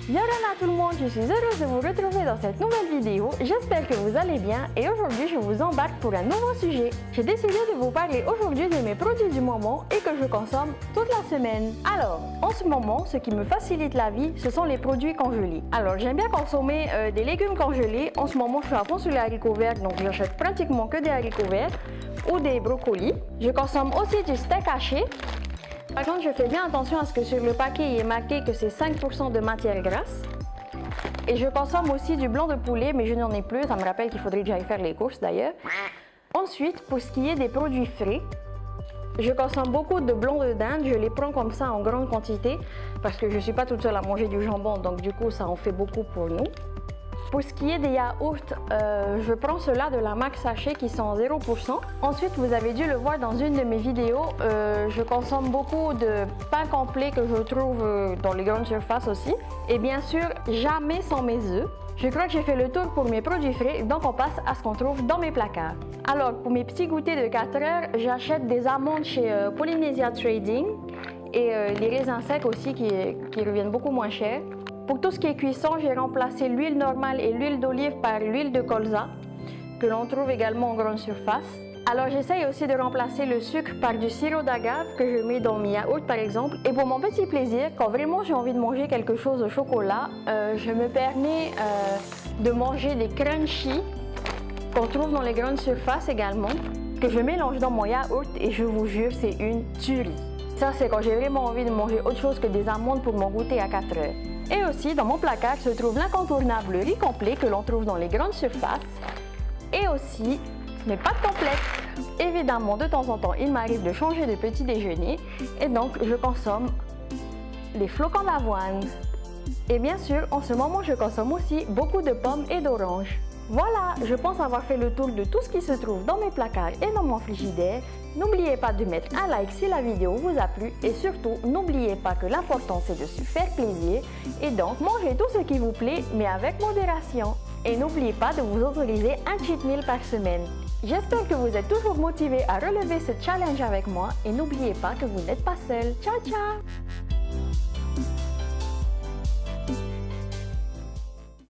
Yorana tout le monde, je suis heureuse de vous retrouver dans cette nouvelle vidéo. J'espère que vous allez bien et aujourd'hui je vous embarque pour un nouveau sujet. J'ai décidé de vous parler aujourd'hui de mes produits du moment et que je consomme toute la semaine. Alors, en ce moment, ce qui me facilite la vie, ce sont les produits congelés. Alors, j'aime bien consommer des légumes congelés. En ce moment, je suis à fond sur les haricots verts, donc j'achète pratiquement que des haricots verts ou des brocolis. Je consomme aussi du steak haché. Par contre, je fais bien attention à ce que sur le paquet, il est marqué que c'est 5% de matière grasse. Et je consomme aussi du blanc de poulet, mais je n'en ai plus. Ça me rappelle qu'il faudrait que j'aille faire les courses d'ailleurs. Ensuite, pour ce qui est des produits frais, je consomme beaucoup de blanc de dinde. Je les prends comme ça en grande quantité parce que je ne suis pas toute seule à manger du jambon, donc du coup, ça en fait beaucoup pour nous. Pour ce qui est des yaourts, je prends ceux-là de la marque Sachet qui sont 0%. Ensuite, vous avez dû le voir dans une de mes vidéos, je consomme beaucoup de pain complet que je trouve dans les grandes surfaces aussi. Et bien sûr, jamais sans mes œufs. Je crois que j'ai fait le tour pour mes produits frais, donc on passe à ce qu'on trouve dans mes placards. Alors, pour mes petits goûters de 4 heures, j'achète des amandes chez Polynesia Trading et les raisins secs aussi qui reviennent beaucoup moins cher. Pour tout ce qui est cuisson, j'ai remplacé l'huile normale et l'huile d'olive par l'huile de colza, que l'on trouve également en grande surface. Alors j'essaye aussi de remplacer le sucre par du sirop d'agave que je mets dans mes yaourts par exemple. Et pour mon petit plaisir, quand vraiment j'ai envie de manger quelque chose au chocolat, je me permets de manger des crunchy qu'on trouve dans les grandes surfaces également, que je mélange dans mon yaourt et je vous jure, c'est une tuerie. Ça, c'est quand j'ai vraiment envie de manger autre chose que des amandes pour mon goûter à 4 heures. Et aussi, dans mon placard se trouve l'incontournable riz complet que l'on trouve dans les grandes surfaces. Et aussi, mes pâtes complètes. Évidemment, de temps en temps, il m'arrive de changer de petit déjeuner. Et donc, je consomme des flocons d'avoine. Et bien sûr, en ce moment, je consomme aussi beaucoup de pommes et d'oranges. Voilà, je pense avoir fait le tour de tout ce qui se trouve dans mes placards et dans mon frigidaire. N'oubliez pas de mettre un like si la vidéo vous a plu et surtout, n'oubliez pas que l'important c'est de se faire plaisir et donc mangez tout ce qui vous plaît mais avec modération. Et n'oubliez pas de vous autoriser un cheat meal par semaine. J'espère que vous êtes toujours motivé à relever ce challenge avec moi et n'oubliez pas que vous n'êtes pas seul. Ciao ciao!